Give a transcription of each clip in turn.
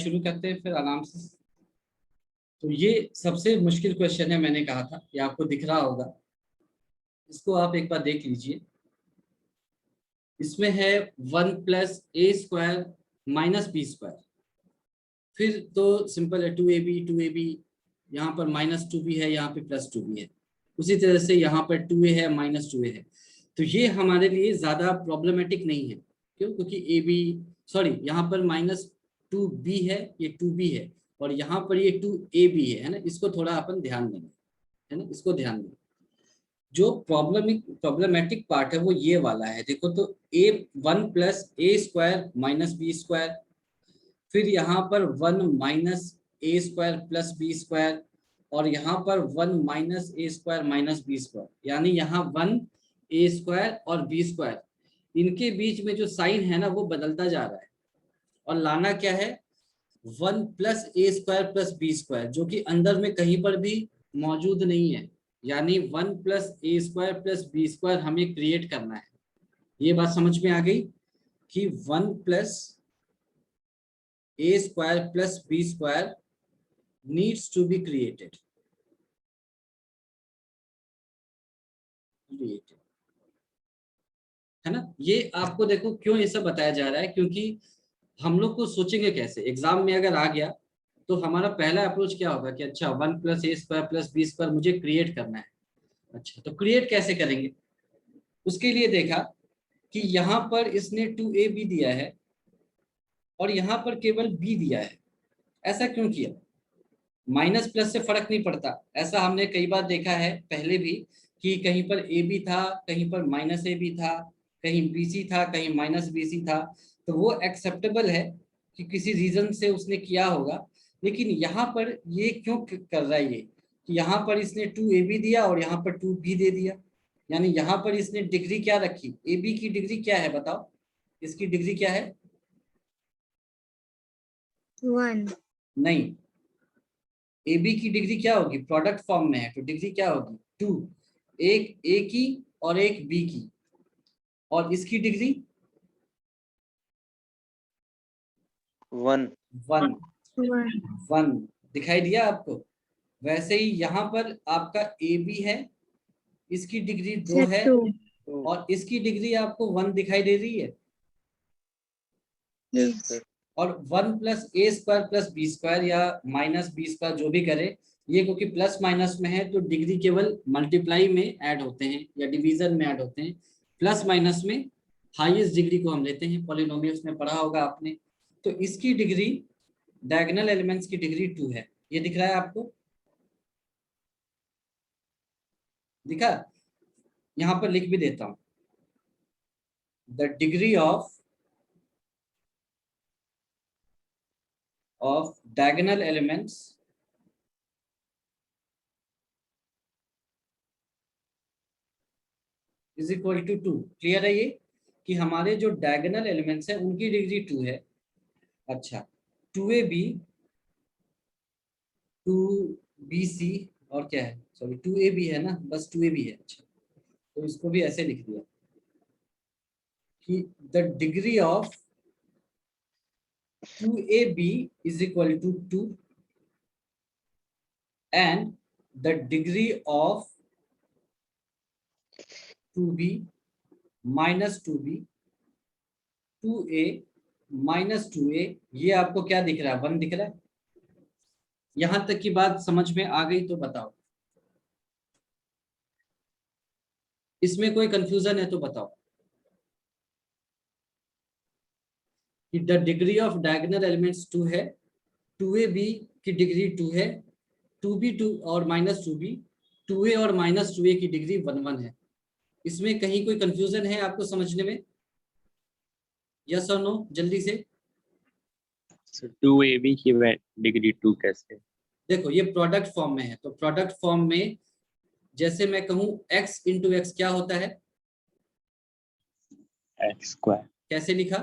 शुरू करते हैं फिर आराम से। तो ये सबसे मुश्किल क्वेश्चन है, मैंने कहा था, ये आपको दिख रहा होगा। इसको आप एक बार देख लीजिए। इसमें है 1 + a² - b²। फिर तो सिंपल है, 2ab, यहाँ पर -2b है, यहाँ पे +2b है। उसी तरह से यहाँ पर 2a है, -2a है। तो ये हमारे लिए ज्यादा प्रॉब्लमेटिक नहीं है। क्यों? क्योंकि यहाँ पर -2b है, ये 2b है, और यहाँ पर ये 2ab है ना। इसको थोड़ा अपन ध्यान देंगे, है ना, इसको ध्यान देंगे। जो प्रॉब्लमेटिक पार्ट है वो ये वाला है। देखो तो 1 + a² - b²। फिर यहाँ पर 1 - a² + b², और यहाँ पर 1 - a² - b², यानी यहाँ 1 a² और b², इनके बीच में जो साइन है ना वो बदलता जा रहा है। और लाना क्या है? 1 + a² + b², जो कि अंदर में कहीं पर भी मौजूद नहीं है। यानी 1 + a² + b² हमें क्रिएट करना है। ये बात समझ में आ गई कि 1 + a² + b² needs to be created। है ना। ये आपको देखो क्यों ये सब बताया जा रहा है, क्योंकि हम लोग को सोचेंगे कैसे एग्जाम में अगर आ गया तो हमारा पहला अप्रोच क्या होगा कि अच्छा 1 + a² + b² मुझे क्रिएट करना है। अच्छा, तो क्रिएट कैसे करेंगे? उसके लिए देखा कि यहाँ पर इसने 2ab दिया है और यहाँ पर केवल b दिया है। ऐसा क्यों किया? माइनस प्लस से फर्क नहीं पड़ता। ऐसा हमने कई बार देखा है पहले भी कि कहीं पर ए बी था, कहीं पर -ab था, कहीं bc था, कहीं -bc था। तो वो एक्सेप्टेबल है कि किसी रीजन से उसने किया होगा। लेकिन यहाँ पर ये क्यों कर रहा है ये कि यहाँ पर इसने 2ab दिया और यहाँ पर 2b दे दिया। यानी यहाँ पर इसने डिग्री क्या रखी? ab की डिग्री क्या है बताओ? इसकी डिग्री क्या है? 1। नहीं, ए बी की डिग्री क्या होगी? प्रोडक्ट फॉर्म में है तो डिग्री क्या होगी? 2। एक ए की और एक बी की, और इसकी डिग्री 1। 1 दिखाई दिया आपको? वैसे ही यहाँ पर आपका ए बी है, इसकी डिग्री 2 है, और इसकी डिग्री आपको 1 दिखाई दे रही है। Yes sir. और 1 + a² + b² या -b² जो भी करे, ये क्योंकि प्लस माइनस में है तो डिग्री केवल मल्टीप्लाई में ऐड होते हैं या डिवीजन में ऐड होते हैं। प्लस माइनस में हाईएस्ट डिग्री को हम लेते हैं, पॉलिनोमियल्स में पढ़ा होगा आपने। तो इसकी डिग्री, डायगोनल एलिमेंट्स की डिग्री 2 है। ये दिख रहा है आपको? दिखा? यहां पर लिख भी देता हूं, the degree of diagonal elements is equal to 2। Clear है ये कि हमारे जो डायगोनल एलिमेंट्स हैं उनकी डिग्री 2 है। अच्छा, 2ab 2bc और क्या है, सॉरी 2ab है ना, बस 2ab है। अच्छा, तो इसको भी ऐसे लिख दिया कि the degree of 2ab is equal to 2 and the degree of 2b - 2b 2a - 2a, ये आपको क्या दिख रहा है? 1 दिख रहा है। यहां तक की बात समझ में आ गई तो बताओ, इसमें कोई कंफ्यूजन है तो बताओ कि the degree of diagonal elements 2 है, 2ab की डिग्री 2 है, 2b 2 और -2b, 2a और -2a की डिग्री 1 1 है। इसमें कहीं कोई कंफ्यूजन है आपको समझने में? यस और नो, जल्दी से। 2ab की डिग्री 2 कैसे? देखो ये प्रोडक्ट फॉर्म में है, तो प्रोडक्ट फॉर्म में जैसे मैं कहूं x × x क्या होता है? x²। कैसे लिखा?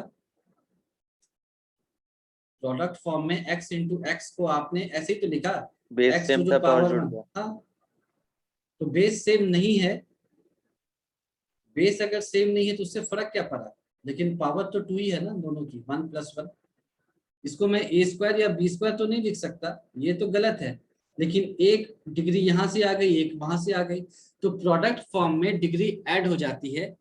प्रोडक्ट फॉर्म में x × x को आपने ऐसे ही तो लिखा, बेस x सेम to था, the पावर power जुड़ 1। गया। हाँ, तो बेस सेम नहीं है। बेस अगर सेम नहीं है तो उससे फर्क क्या पड़ा? लेकिन पावर तो 2 ही है ना दोनों की, 1 + 1। इसको मैं ए स्क्वायर या बी स्क्वायर तो नहीं लिख सकता, ये तो गलत है, लेकिन एक डिग्री यहां से आ गई, एक वहां से आ गई, तो प्रोडक्ट फॉर्म में डिग्री ऐड हो जाती है,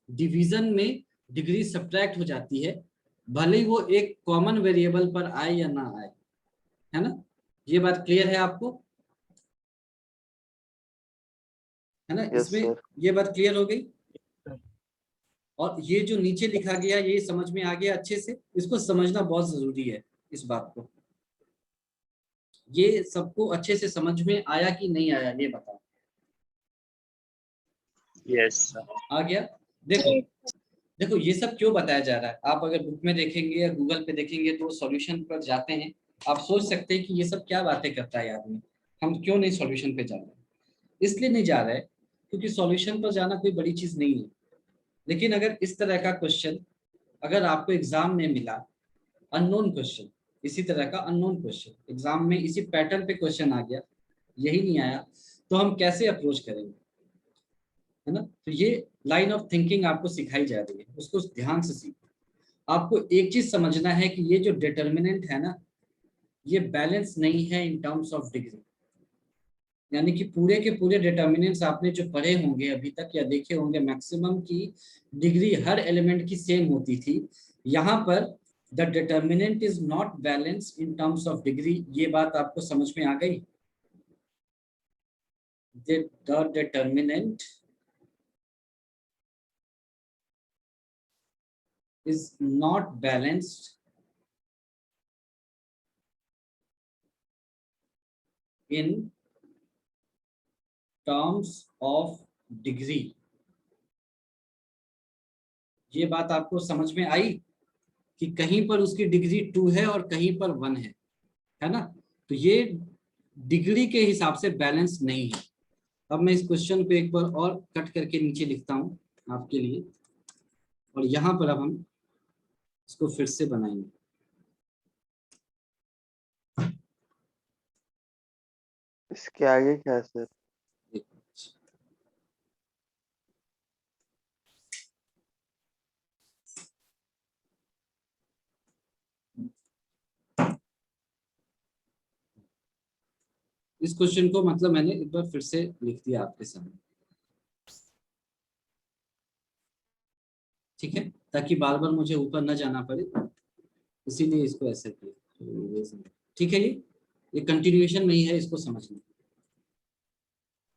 डिवीजन में डिग्री सब्ट्रैक्ट हो जाती है, भले ही वो एक कॉमन वेरिएबल पर आए या ना आए, है ना। ये बात क्लियर है आपको, है ना। यस इसमें सर। ये बात क्लियर हो गई। और ये जो नीचे लिखा गया ये समझ में आ गया अच्छे से, इसको समझना बहुत जरूरी है इस बात को। ये सबको अच्छे से समझ में आया कि नहीं आया ये बताओ। Yes sir. आ गया। देखो देखो ये सब क्यों बताया जा रहा है, आप अगर बुक में देखेंगे या गूगल पे देखेंगे तो सॉल्यूशन पर जाते हैं, आप सोच सकते हैं कि ये सब क्या बातें करता है आदमी, हम क्यों नहीं सॉल्यूशन पे जा रहे हैं। इसलिए नहीं जा रहा है क्योंकि सॉल्यूशन पर जाना कोई बड़ी चीज नहीं है, लेकिन अगर इस तरह का क्वेश्चन अगर आपको एग्जाम में मिला, अननोन क्वेश्चन, इसी तरह का अननोन क्वेश्चन एग्जाम में इसी पैटर्न पे क्वेश्चन आ गया, यही नहीं आया, तो हम कैसे अप्रोच करेंगे, है ना। तो ये लाइन ऑफ थिंकिंग आपको सिखाई जा रही है, उसको ध्यान से सीखो। आपको एक चीज समझना है कि ये जो डिटर्मिनेंट है ना, ये बैलेंस नहीं है इन टर्म्स ऑफ डिग्री, यानी कि पूरे के पूरे डिटर्मिनेंट्स आपने जो पढ़े होंगे अभी तक या देखे होंगे, मैक्सिमम की डिग्री हर एलिमेंट की सेम होती थी। यहाँ पर the determinant is not balance in terms of degree, ये बात आपको समझ में आ गई। The determinant is not balanced in terms of degree। ये बात आपको समझ में आई कि कहीं पर उसकी डिग्री 2 है और कहीं पर 1 है ना। तो ये डिग्री के हिसाब से बैलेंस नहीं है। अब मैं इस क्वेश्चन को एक बार और कट करके नीचे लिखता हूँ आपके लिए, और यहाँ पर अब हम इसको फिर से बनाएंगे। इसके आगे क्या है सर? इस क्वेश्चन को मतलब मैंने एक बार फिर से लिख दिया आपके सामने, ठीक है, ताकि बार बार मुझे ऊपर न जाना पड़े, इसीलिए इसको ऐसे किया। ठीक है, ये कंटिन्यूएशन में ही है, इसको समझना।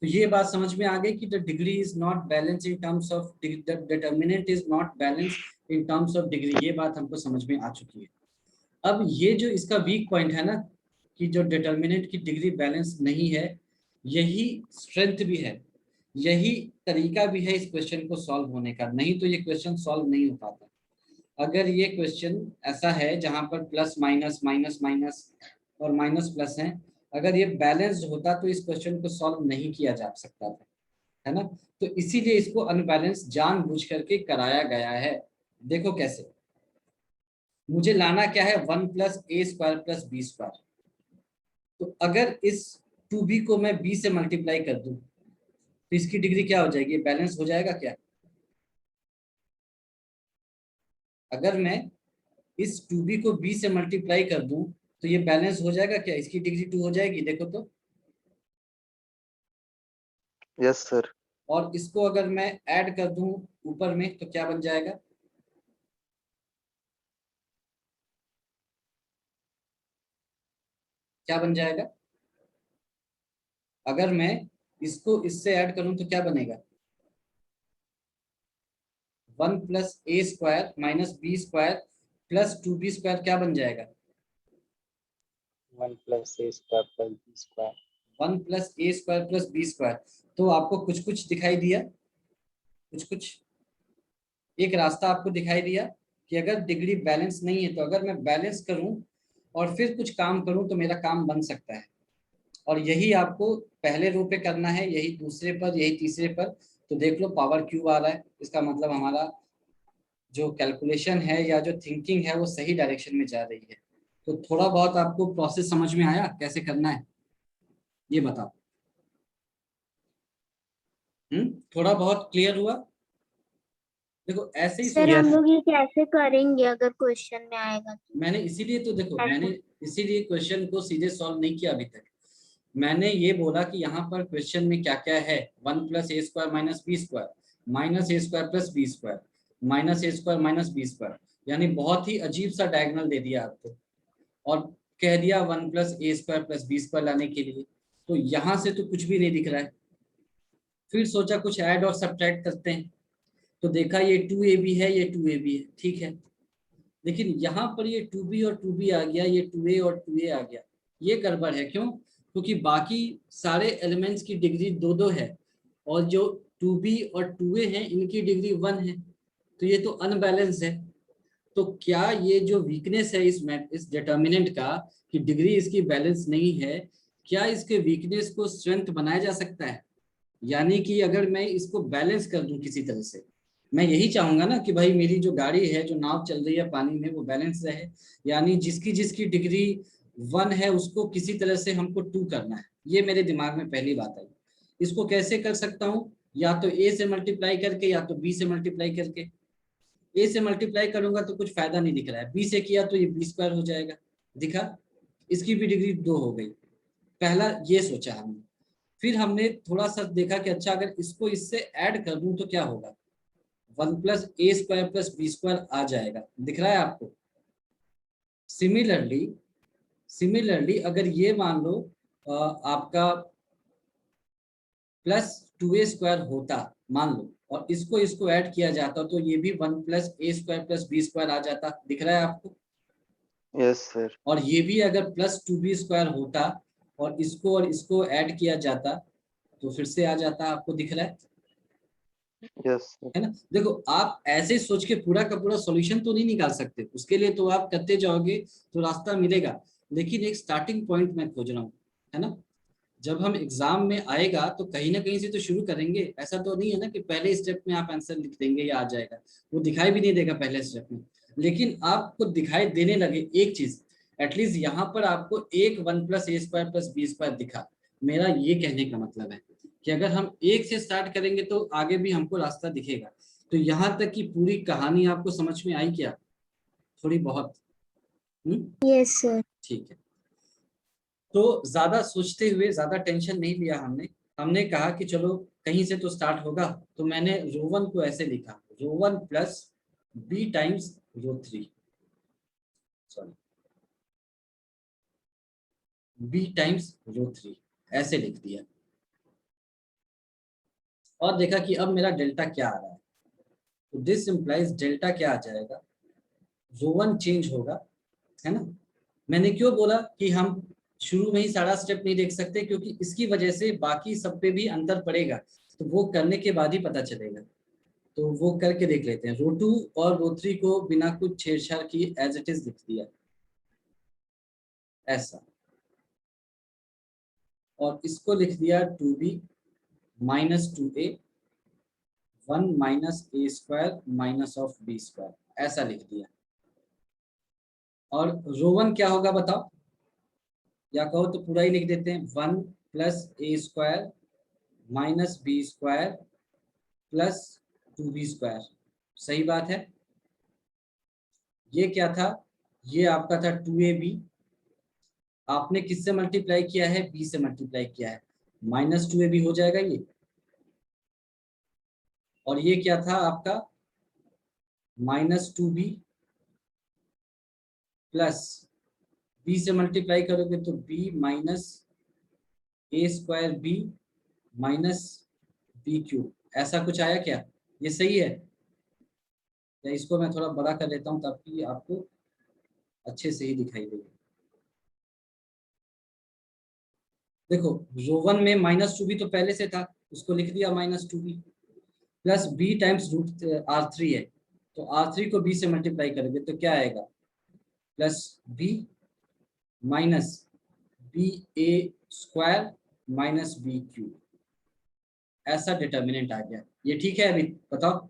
तो ये बात समझ में आ गई कि the degree is not balance in terms of determinant is not balance in terms of degree, ये बात हमको समझ में आ चुकी है। अब ये जो इसका वीक पॉइंट है ना, कि जो डिटर्मिनेंट की डिग्री बैलेंस नहीं है, यही स्ट्रेंथ भी है, यही तरीका भी है इस क्वेश्चन को सॉल्व होने का, नहीं तो ये क्वेश्चन सॉल्व नहीं हो पाता। अगर ये क्वेश्चन ऐसा है जहां पर प्लस माइनस माइनस माइनस और माइनस प्लस है, अगर ये बैलेंस्ड होता तो इस क्वेश्चन को सॉल्व नहीं किया जा सकता था, है ना। तो इसीलिए इसको अनबैलेंस जानबूझ करके कराया गया है। देखो कैसे, मुझे लाना क्या है, 1 plus a square plus b square. तो अगर इस 2b को मैं b से मल्टीप्लाई कर दूं तो इसकी डिग्री क्या हो जाएगी, बैलेंस हो जाएगा क्या। अगर मैं इस 2b को b से मल्टीप्लाई कर दूं तो ये बैलेंस हो जाएगा क्या, इसकी डिग्री 2 हो जाएगी, देखो तो। Yes sir. और इसको अगर मैं ऐड कर दूं ऊपर में तो क्या बन जाएगा, क्या बन जाएगा। अगर मैं इसको इससे ऐड करूं तो क्या बनेगा, 1 plus a square minus b square plus 2b square क्या बन जाएगा, 1 plus a square plus b square. 1 plus a square plus b square. तो आपको कुछ कुछ दिखाई दिया, कुछ कुछ एक रास्ता आपको दिखाई दिया कि अगर डिग्री बैलेंस नहीं है तो अगर मैं बैलेंस करूं और फिर कुछ काम करूं तो मेरा काम बन सकता है। और यही आपको पहले रो पे करना है, यही दूसरे पर, यही तीसरे पर। तो देख लो पावर क्यूब आ रहा है, इसका मतलब हमारा जो कैलकुलेशन है या जो थिंकिंग है वो सही डायरेक्शन में जा रही है। तो थोड़ा बहुत आपको प्रोसेस समझ में आया कैसे करना है, ये बताओ। थोड़ा बहुत क्लियर हुआ। देखो ऐसे ही सर सोचना हम है। लोग ये कैसे करेंगे अगर क्वेश्चन में आएगा तो? मैंने इसीलिए तो देखो, ऐसा? मैंने इसीलिए क्वेश्चन को सीधे सॉल्व नहीं किया अभी तक। मैंने ये बोला कि यहाँ पर क्वेश्चन में क्या क्या है, 1 + a² - b² -a² + b² -a² - b², यानी बहुत ही अजीब सा डायगोनल दे दिया आपको और कह दिया 1 + a² + b² लाने के लिए। तो यहाँ से तो कुछ भी नहीं दिख रहा है। फिर सोचा कुछ ऐड और सब्ट्रैक्ट करते हैं, तो देखा ये 2ab है, ये 2ab है, ठीक है। लेकिन यहाँ पर ये 2b और 2b आ गया, ये 2a और 2a आ गया, ये गड़बड़ है। क्यों? क्योंकि बाकी सारे एलिमेंट्स की डिग्री 2 2 है और जो 2b और 2a हैं इनकी डिग्री 1 है, तो ये तो अनबैलेंस है। तो क्या ये जो वीकनेस है इस डिटर्मिनेंट का कि डिग्री इसकी बैलेंस नहीं है, क्या इसके वीकनेस को स्ट्रेंथ बनाया जा सकता है? यानी कि अगर मैं इसको बैलेंस कर दूं किसी तरह से, मैं यही चाहूंगा ना कि भाई मेरी जो गाड़ी है, जो नाव चल रही है पानी में, वो बैलेंस रहे। यानी जिसकी जिसकी डिग्री 1 है उसको किसी तरह से हमको 2 करना है। ये मेरे दिमाग में पहली बात आई। इसको कैसे कर सकता हूँ? या तो a से मल्टीप्लाई करके या तो b से मल्टीप्लाई करके। a से मल्टीप्लाई करूंगा तो कुछ फायदा नहीं दिख रहा है, b से किया तो ये b² हो जाएगा, दिखा? इसकी भी डिग्री 2 हो गई। पहला ये सोचा हमने। फिर हमने थोड़ा सा देखा कि अच्छा अगर इसको इससे ऐड कर दूं तो क्या होगा, 1 + a² + b² आ जाएगा, दिख रहा है आपको? सिमिलरली अगर ये मान लो आपका +2a² होता मान लो, और इसको इसको ऐड किया जाता तो ये भी 1 + a² + b² आ जाता, दिख रहा है आपको? Yes sir. और ये भी अगर +2b² होता और इसको ऐड किया जाता तो फिर से आ जाता, आपको दिख रहा यस सर। है ना? देखो आप ऐसे सोच के पूरा का पूरा सॉल्यूशन तो नहीं निकाल सकते, उसके लिए तो आप करते जाओगे तो रास्ता मिलेगा, लेकिन एक स्टार्टिंग पॉइंट मैं खोज रहा हूँ, है ना? जब हम एग्जाम में आएगा तो कहीं ना कहीं से तो शुरू करेंगे। ऐसा तो नहीं है ना कि पहले स्टेप में आप आंसर लिख देंगे या आ जाएगा, वो दिखाई भी नहीं देगा पहले स्टेप में। लेकिन आपको दिखाई देने लगे एक चीज, एटलीस्ट यहाँ पर आपको एक 1 + a² + b² दिखा। मेरा ये कहने का मतलब है कि अगर हम एक से स्टार्ट करेंगे तो आगे भी हमको रास्ता दिखेगा। तो यहाँ तक की पूरी कहानी आपको समझ में आई क्या? थोड़ी बहुत? Yes sir. ठीक है। तो ज्यादा सोचते हुए ज्यादा टेंशन नहीं लिया हमने। हमने कहा कि चलो कहीं से तो स्टार्ट होगा, तो मैंने ρ1 को ऐसे लिखा, ρ1 + b × ρ3, सॉरी b × ρ3 ऐसे लिख दिया। और देखा कि अब मेरा डेल्टा क्या आ रहा है, तो दिस इंप्लाइज डेल्टा क्या आ जाएगा, ρ1 चेंज होगा, है ना? मैंने क्यों बोला कि हम शुरू में ही सारा स्टेप नहीं देख सकते, क्योंकि इसकी वजह से बाकी सब पे भी अंतर पड़ेगा, तो वो करने के बाद ही पता चलेगा। तो वो करके देख लेते हैं। ρ2 और ρ3 को बिना कुछ छेड़छाड़ की एज इट इज लिख दिया ऐसा, और इसको लिख दिया 2b - 2a 1 - a² - b², ऐसा लिख दिया। और ρ1 क्या होगा बताओ, या कहो तो पूरा ही लिख देते हैं, 1 + a² - b² + 2b²। सही बात है। ये क्या था, ये आपका था 2ab, आपने किससे मल्टीप्लाई किया है, b से मल्टीप्लाई किया है, -2ab हो जाएगा ये। और ये क्या था आपका, -2b प्लस b से मल्टीप्लाई करोगे तो b - a²b - b³, ऐसा कुछ आया क्या? ये सही है? या इसको मैं थोड़ा बड़ा कर लेता हूँ ताकि आपको अच्छे से ही दिखाई दे। देखो ρ1 में -2b तो पहले से था, उसको लिख दिया -2b प्लस b × √r3 है, तो r3 को b से मल्टीप्लाई करोगे तो क्या आएगा, +b - ba² - b³, ऐसा डिटर्मिनेंट आ गया। ये ठीक है? अभी बताओ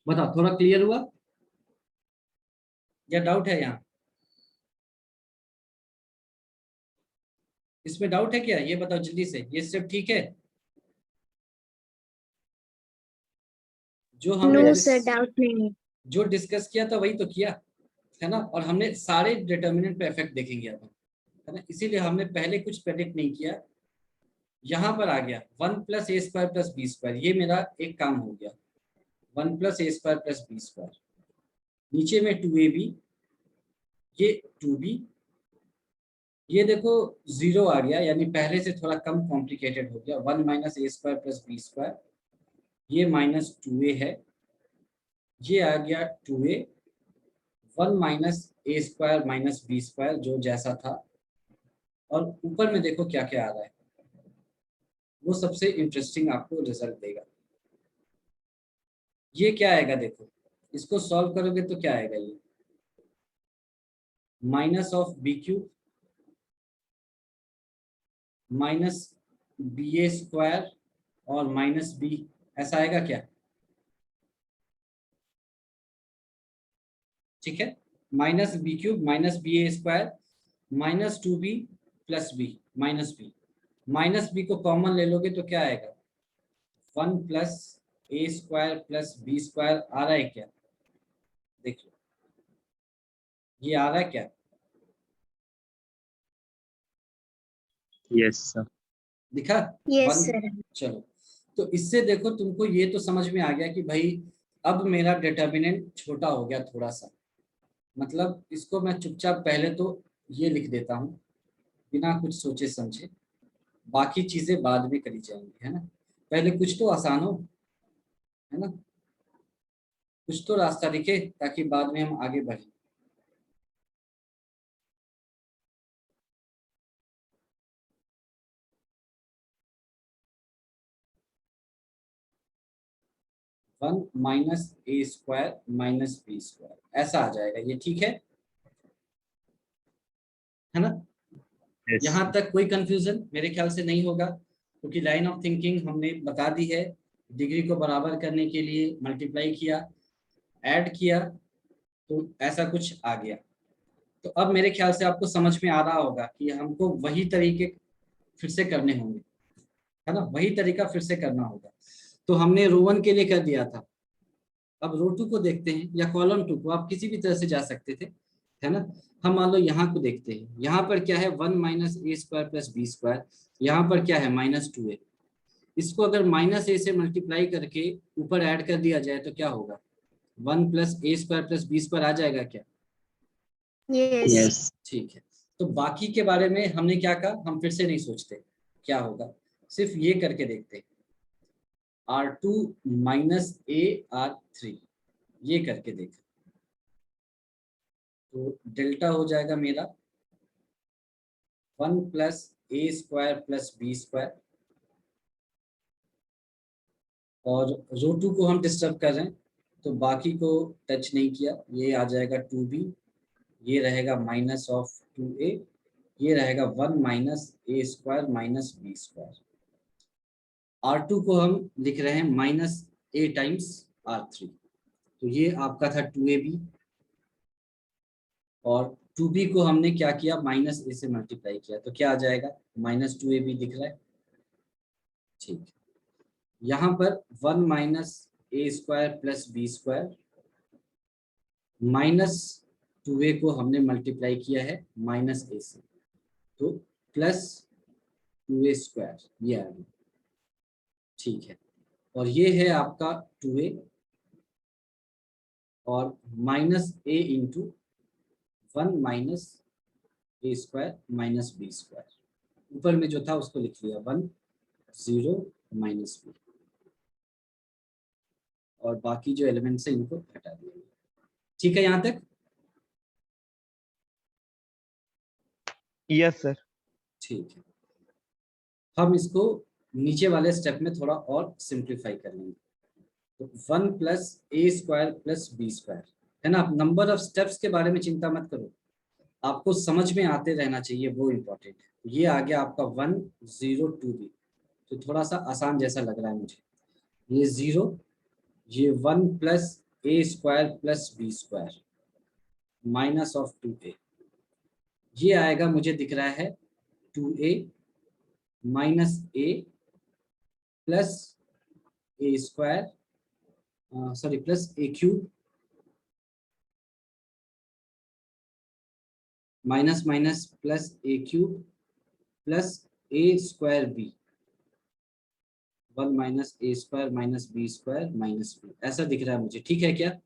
बताओ, थोड़ा क्लियर हुआ या डाउट है यहाँ? इसमें डाउट है क्या, ये बताओ जल्दी से, ये स्टेप ठीक है? जो हमने नो सर, डाउट नहीं है। जो डिस्कस किया था वही तो किया है ना, और हमने सारे डिटर्मिनेंट पे इफेक्ट देखेंगे अब, है ना, इसीलिए हमने पहले कुछ प्रेडिक्ट नहीं किया। यहाँ पर आ गया 1 plus a square plus b square, ये मेरा एक काम हो गया, 1 plus a square plus b square. नीचे में 2ab, ये 2b, ये देखो 0 आ गया, यानी पहले से थोड़ा कम कॉम्प्लिकेटेड हो गया। 1 minus a square plus b square, ये माइनस 2a है, ये आ गया 2a। 1 minus a square minus b square जो जैसा था, और ऊपर में देखो क्या क्या आ रहा है, वो सबसे इंटरेस्टिंग आपको रिजल्ट देगा। ये क्या आएगा देखो, इसको सॉल्व करोगे तो क्या आएगा, ये minus of b cube minus b a square और माइनस बी, ऐसा आएगा क्या? ठीक है, minus b cube minus b a square minus 2b plus b minus b. Minus b को कॉमन ले लोगे तो क्या आएगा, 1 plus a square plus b square आ रहा है क्या? देख लो, ये आ रहा है क्या? Yes, sir. दिखा? यस 1। सर। चलो, तो इससे देखो तुमको ये तो समझ में आ गया कि भाई अब मेरा डिटर्मिनेंट छोटा हो गया थोड़ा सा, मतलब इसको मैं चुपचाप पहले तो ये लिख देता हूँ बिना कुछ सोचे समझे, बाकी चीजें बाद में करी जाएंगी, है ना। पहले कुछ तो आसान हो, है ना, कुछ तो रास्ता दिखे ताकि बाद में हम आगे बढ़े। One minus a square minus b square ऐसा आ जाएगा, ये ठीक है ना। Yes. यहाँ तक कोई कंफ्यूजन मेरे ख्याल से नहीं होगा, क्योंकि लाइन ऑफ थिंकिंग हमने बता दी है। डिग्री को बराबर करने के लिए मल्टीप्लाई किया, ऐड किया, तो ऐसा कुछ आ गया। तो अब मेरे ख्याल से आपको समझ में आ रहा होगा कि हमको वही तरीके फिर से करने होंगे, है ना, वही तरीका फिर से करना होगा। तो हमने रो 1 के लिए कर दिया था, अब रो 2 को देखते हैं, या कॉलम 2 को, आप किसी भी तरह से जा सकते थे, है ना। हम मान लो यहाँ को देखते हैं, यहाँ पर क्या है 1 minus a square plus b square, यहाँ पर क्या है माइनस 2a। इसको अगर माइनस ए से मल्टीप्लाई करके ऊपर ऐड कर दिया जाए तो क्या होगा, 1 plus a square plus b square आ जाएगा क्या? यस। Yes. ठीक है, तो बाकी के बारे में हमने क्या कहा, हम फिर से नहीं सोचते क्या होगा, सिर्फ ये करके देखते हैं, R2 माइनस ए R3, ये करके देखा तो डेल्टा हो जाएगा मेरा 1 plus a square plus b square, और रो 2 को हम डिस्टर्ब कर रहे हैं तो बाकी को टच नहीं किया, ये आ जाएगा 2b, ये रहेगा माइनस ऑफ 2a, ये रहेगा 1 minus a square minus b square. R2 को हम लिख रहे हैं माइनस ए टाइम्स R3, तो ये आपका था 2ab, और 2b को हमने क्या किया, माइनस ए से मल्टीप्लाई किया, तो क्या आ जाएगा, माइनस 2ab दिख रहा है। ठीक है, यहाँ पर 1 minus a square plus b square, minus 2a को हमने मल्टीप्लाई किया है माइनस ए से, तो प्लस 2a स्क्वायर, ये आ गया। ठीक है, और ये है आपका 2a, और minus A into 1 minus a square minus b square, ऊपर में जो था उसको लिख लिया 1 0 माइनस बी, और बाकी जो एलिमेंट्स है इनको हटा दिया। ठीक है यहाँ तक? Yes sir. ठीक है, हम इसको नीचे वाले स्टेप में थोड़ा और सिंप्लीफाई कर लेंगे। तो 1 plus a square plus b square, है ना। आप नंबर ऑफ स्टेप्स के बारे में चिंता मत करो, आपको समझ में आते रहना चाहिए, वो इम्पोर्टेंट है। ये आ गया आपका 1 0 2b, तो थोड़ा सा आसान जैसा लग रहा है मुझे। ये 0, ये 1 plus a square plus b square minus of 2a, ये आएगा मुझे दिख रहा है 2a minus a plus a square sorry plus A cube minus minus plus A cube plus a square b, 1 minus a square minus b square minus b, ऐसा दिख रहा है मुझे। ठीक है क्या?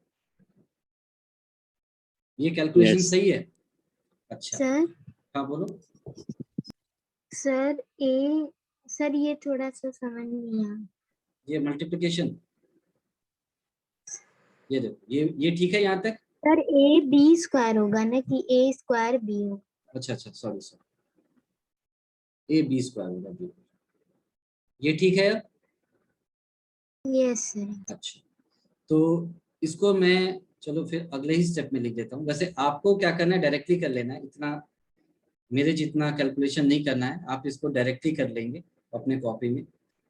ये कैलकुलेशन Yes. सही है? अच्छा, सर हाँ बोलो। सर ये थोड़ा सा समझ नहीं आया। ये मल्टीप्लिकेशन, ये देखो, ये ठीक है यहाँ तक? सर ए बी स्क्वायर होगा ना कि ए स्क्वायर बी हो? अच्छा अच्छा, sorry sorry, A B square होगा, बिल्कुल ये ठीक है। Yes sir. अच्छा, तो इसको मैं चलो फिर अगले ही स्टेप में लिख देता हूँ। वैसे आपको क्या करना है, डायरेक्टली कर लेना है, इतना मेरे जितना कैलकुलेशन नहीं करना है, आप इसको डायरेक्टली कर लेंगे अपने कॉपी में।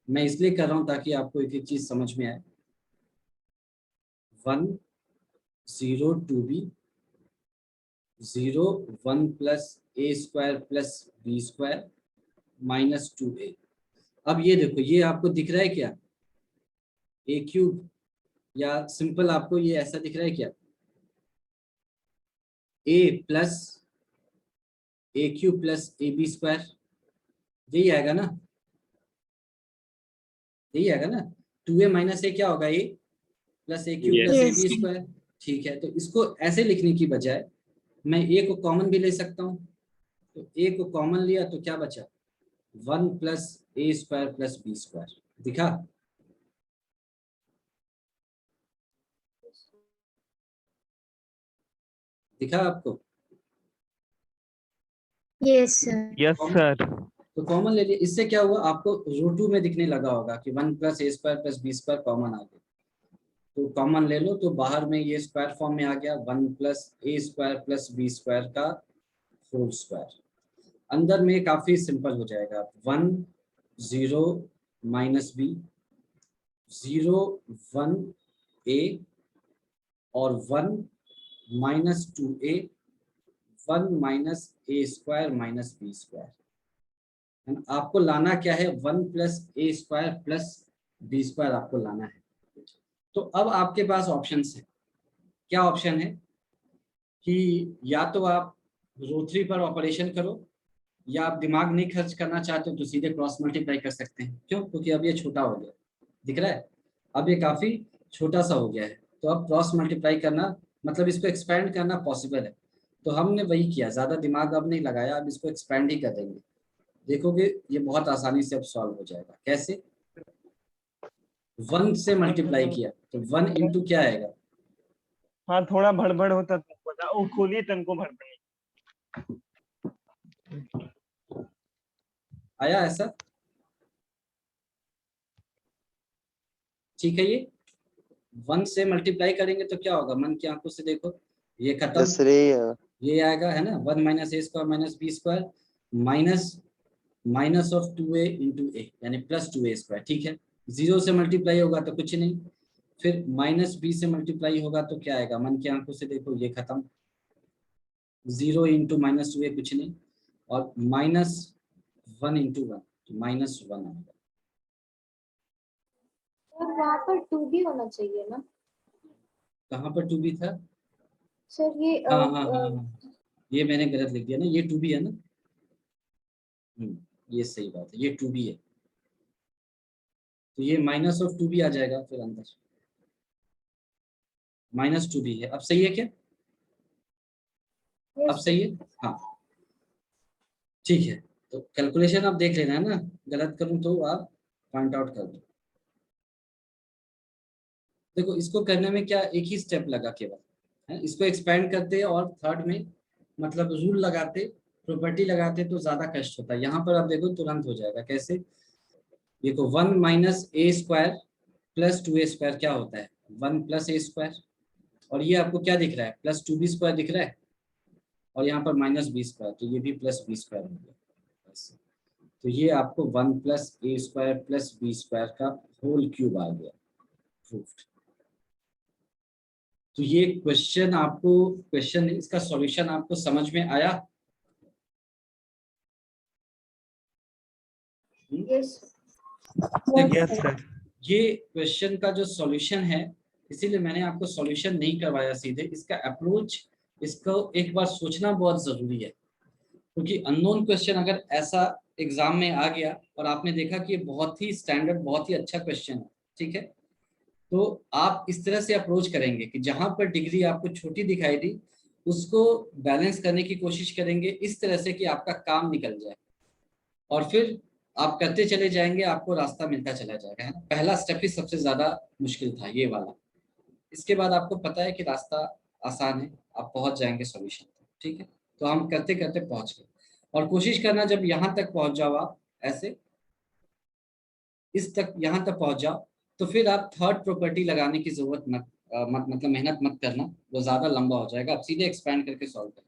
मैं इसलिए कर रहा हूँ ताकि आपको एक एक चीज समझ में आए। 1 0 2b 0 1 plus a square plus b square minus 2a। अब ये देखो, ये आपको दिख रहा है क्या, ए क्यूब, या सिंपल आपको ये ऐसा दिख रहा है क्या, a plus A cube plus a B square, यही आएगा ना, यही आएगा ना। 2a माइनस ए क्या होगा, A plus A cube Yes. Plus A Yes. B square. ठीक है, तो इसको ऐसे लिखने की बजाय मैं ए को कॉमन भी ले सकता हूँ। तो ए को कॉमन लिया तो क्या बचा, 1 plus a square plus b square. दिखा? दिखा आपको? Yes sir. Yes, sir. तो कॉमन ले लिया, इससे क्या हुआ, आपको रो टू में दिखने लगा होगा कि 1 plus a square plus b square common आ गया। तो कॉमन ले लो, तो बाहर में ये स्क्वायर फॉर्म में आ गया, 1 plus a square plus b square का होल स्क्वायर। अंदर में काफी सिंपल हो जाएगा, 1 0 माइनस बी 0 1 ए और 1 minus 2a 1 minus a square minus b square. आपको लाना क्या है, 1 plus a square plus b square आपको लाना है। तो अब आपके पास ऑप्शंस है। क्या ऑप्शन है कि या तो आप रो 3 पर ऑपरेशन करो, या आप दिमाग नहीं खर्च करना चाहते हो तो सीधे क्रॉस मल्टीप्लाई कर सकते हैं। क्यों? क्योंकि अब ये छोटा हो गया, दिख रहा है, अब ये काफी छोटा सा हो गया है। तो अब क्रॉस मल्टीप्लाई करना मतलब इसको एक्सपैंड करना पॉसिबल है। तो हमने वही किया, ज्यादा दिमाग अब नहीं लगाया, अब इसको एक्सपैंड ही कर देंगे। देखोगे ये बहुत आसानी से अब सॉल्व हो जाएगा। कैसे? 1 से मल्टीप्लाई किया तो 1 इंटू क्या आएगा, हाँ थोड़ा भड़बड़ होता तो पता वो खोलिए तनको भड़बड़ आया ऐसा? ठीक है, ये 1 से मल्टीप्लाई करेंगे तो क्या होगा, मन की आंखों से देखो, ये खत्म, Yes, sir. ये आएगा, है ना, 1 minus a square minus b square minus minus of 2a into a, यानी प्लस 2a स्क्वायर। ठीक है, 0 से मल्टीप्लाई होगा तो कुछ नहीं, फिर माइनस बी से मल्टीप्लाई होगा तो क्या आएगा, मन की आंखों से देखो, ये खत्म, 0 इंटू माइनस 2a कुछ नहीं, और माइनस 1 इंटू 1 तो माइनस 1 आएगा। सर वहाँ पर 2 भी होना चाहिए ना? कहाँ पर 2b था? सर ये हाँ हाँ हाँ हाँ, ये मैंने गलत लिख दिया ना, ये 2b है ना। ये सही बात है, ये 2b है, तो ये माइनस ऑफ 2b आ जाएगा फिर अंदर, माइनस 2b है। अब सही है क्या? अब सही है, हाँ ठीक है। तो कैलकुलेशन आप देख लेना है ना, गलत करूं तो आप पॉइंट आउट कर दो। देखो इसको करने में क्या, एक ही स्टेप लगा केवल, है, इसको एक्सपेंड करते और थर्ड में मतलब रूल लगाते, प्रॉपर्टी लगाते तो ज्यादा कष्ट होता है। यहाँ पर आप देखो तुरंत हो जाएगा। कैसे? देखो 1 minus a square plus 2a square क्या होता है, 1 प्लस ए स्क्वायर, और ये आपको क्या दिख रहा है, प्लस 2b स्क्वायर दिख रहा है, और यहाँ पर माइनस बी स्क्वायर, तो ये भी प्लस बी स्क्वायर हो गया। तो ये आपको 1 plus a square plus b square का होल क्यूब आ गया, प्रूफ्ड। तो ये क्वेश्चन आपको, क्वेश्चन इसका सॉल्यूशन आपको समझ में आया? यस देखो, यस सर ये क्वेश्चन का जो सॉल्यूशन है इसीलिए मैंने आपको सॉल्यूशन नहीं करवाया सीधे। इसका अप्रोच, इसको एक बार सोचना बहुत जरूरी है, क्योंकि अननोन क्वेश्चन अगर ऐसा एग्जाम में आ गया और आपने देखा कि ये बहुत ही स्टैंडर्ड, बहुत ही अच्छा क्वेश्चन है, ठीक है, तो आप इस तरह से अप्रोच करेंगे कि जहां पर डिग्री आपको छोटी दिखाई दी उसको बैलेंस करने की कोशिश करेंगे इस तरह से कि आपका काम निकल जाए, और फिर आप करते चले जाएंगे, आपको रास्ता मिलता चला जाएगा, है ना। पहला स्टेप ही सबसे ज्यादा मुश्किल था, ये वाला। इसके बाद आपको पता है कि रास्ता आसान है, आप पहुंच जाएंगे सॉल्यूशन तक, ठीक है। तो हम करते करते पहुंच गए, और कोशिश करना जब यहाँ तक पहुंच जाओ आप ऐसे, इस तक यहाँ तक पहुंच जाओ, तो फिर आप थर्ड प्रॉपर्टी लगाने की जरूरत मतलब मेहनत मत करना, वो ज्यादा लंबा हो जाएगा, आप सीधे एक्सपैंड करके सॉल्व करें।